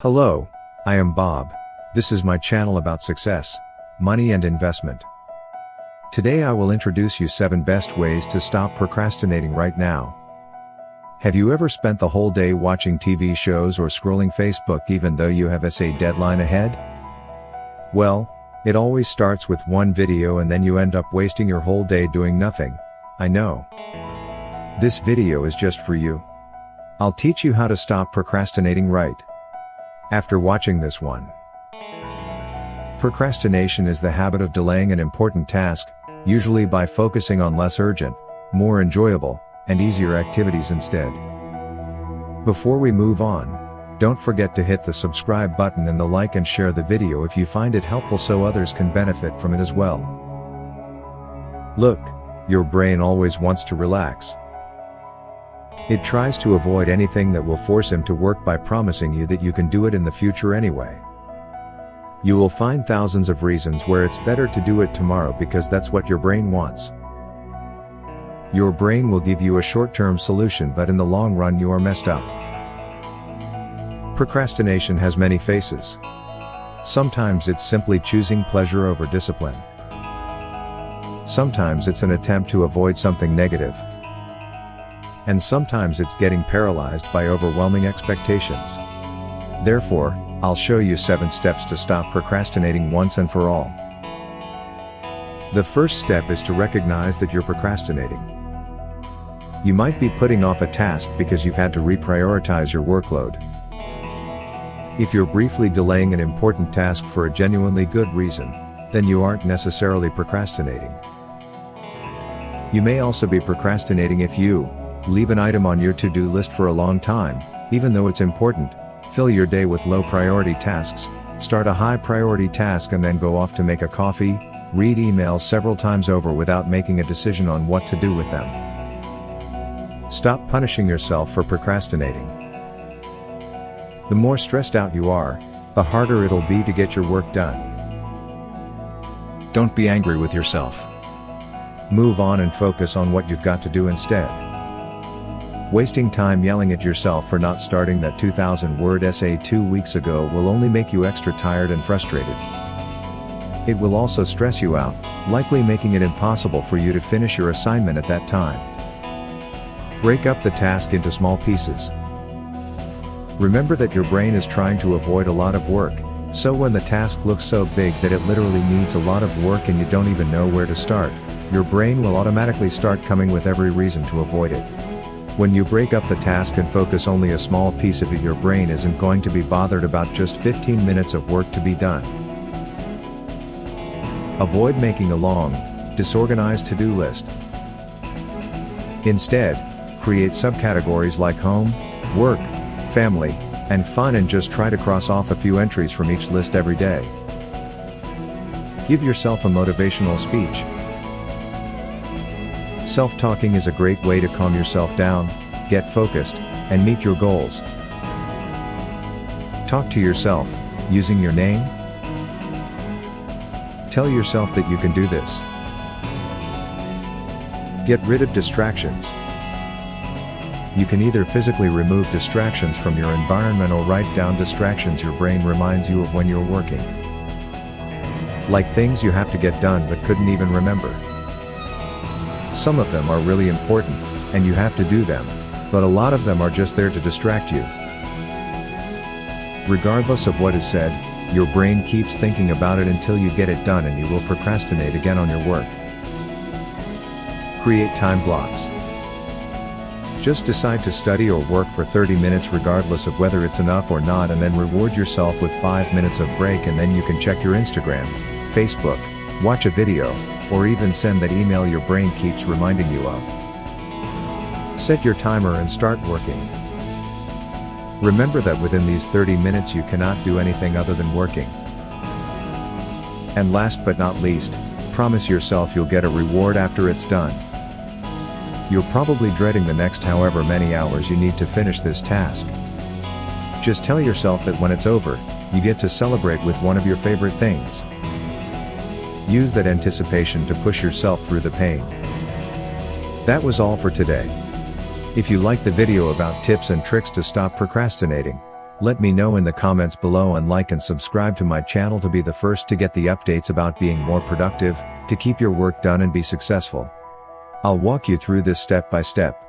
Hello, I am Bob. This is my channel about success, money and investment. Today I will introduce you 7 best ways to stop procrastinating right now. Have you ever spent the whole day watching TV shows or scrolling Facebook even though you have a deadline ahead? Well, it always starts with one video and then you end up wasting your whole day doing nothing. I know. This video is just for you. I'll teach you how to stop procrastinating right after watching this one. Procrastination is the habit of delaying an important task, usually by focusing on less urgent, more enjoyable, and easier activities instead. Before we move on, don't forget to hit the subscribe button and the like and share the video if you find it helpful so others can benefit from it as well. Look, your brain always wants to relax. It tries to avoid anything that will force him to work by promising you that you can do it in the future anyway. You will find thousands of reasons where it's better to do it tomorrow because that's what your brain wants. Your brain will give you a short-term solution, but in the long run you are messed up. Procrastination has many faces. Sometimes it's simply choosing pleasure over discipline. Sometimes it's an attempt to avoid something negative. And sometimes it's getting paralyzed by overwhelming expectations. Therefore, I'll show you 7 steps to stop procrastinating once and for all. The first step is to recognize that you're procrastinating. You might be putting off a task because you've had to reprioritize your workload. If you're briefly delaying an important task for a genuinely good reason, then you aren't necessarily procrastinating. You may also be procrastinating if you leave an item on your to-do list for a long time, even though it's important. Fill your day with low-priority tasks, start a high-priority task and then go off to make a coffee, read emails several times over without making a decision on what to do with them. Stop punishing yourself for procrastinating. The more stressed out you are, the harder it'll be to get your work done. Don't be angry with yourself. Move on and focus on what you've got to do instead. Wasting time yelling at yourself for not starting that 2,000-word essay 2 weeks ago will only make you extra tired and frustrated. It will also stress you out, likely making it impossible for you to finish your assignment at that time. Break up the task into small pieces. Remember that your brain is trying to avoid a lot of work, so when the task looks so big that it literally needs a lot of work and you don't even know where to start, your brain will automatically start coming with every reason to avoid it. When you break up the task and focus only a small piece of it, your brain isn't going to be bothered about just 15 minutes of work to be done. Avoid making a long, disorganized to-do list. Instead, create subcategories like home, work, family, and fun and just try to cross off a few entries from each list every day. Give yourself a motivational speech. Self-talking is a great way to calm yourself down, get focused, and meet your goals. Talk to yourself, using your name. Tell yourself that you can do this. Get rid of distractions. You can either physically remove distractions from your environment or write down distractions your brain reminds you of when you're working. Like things you have to get done but couldn't even remember. Some of them are really important, and you have to do them, but a lot of them are just there to distract you. Regardless of what is said, your brain keeps thinking about it until you get it done and you will procrastinate again on your work. Create time blocks. Just decide to study or work for 30 minutes regardless of whether it's enough or not, and then reward yourself with 5 minutes of break, and then you can check your Instagram, Facebook, watch a video, or even send that email your brain keeps reminding you of. Set your timer and start working. Remember that within these 30 minutes you cannot do anything other than working. And last but not least, promise yourself you'll get a reward after it's done. You're probably dreading the next however many hours you need to finish this task. Just tell yourself that when it's over, you get to celebrate with one of your favorite things. Use that anticipation to push yourself through the pain. That was all for today. If you liked the video about tips and tricks to stop procrastinating, Let me know in the comments below and like and subscribe to my channel to be the first to get the updates about being more productive, to keep your work done and be successful. I'll walk you through this step by step.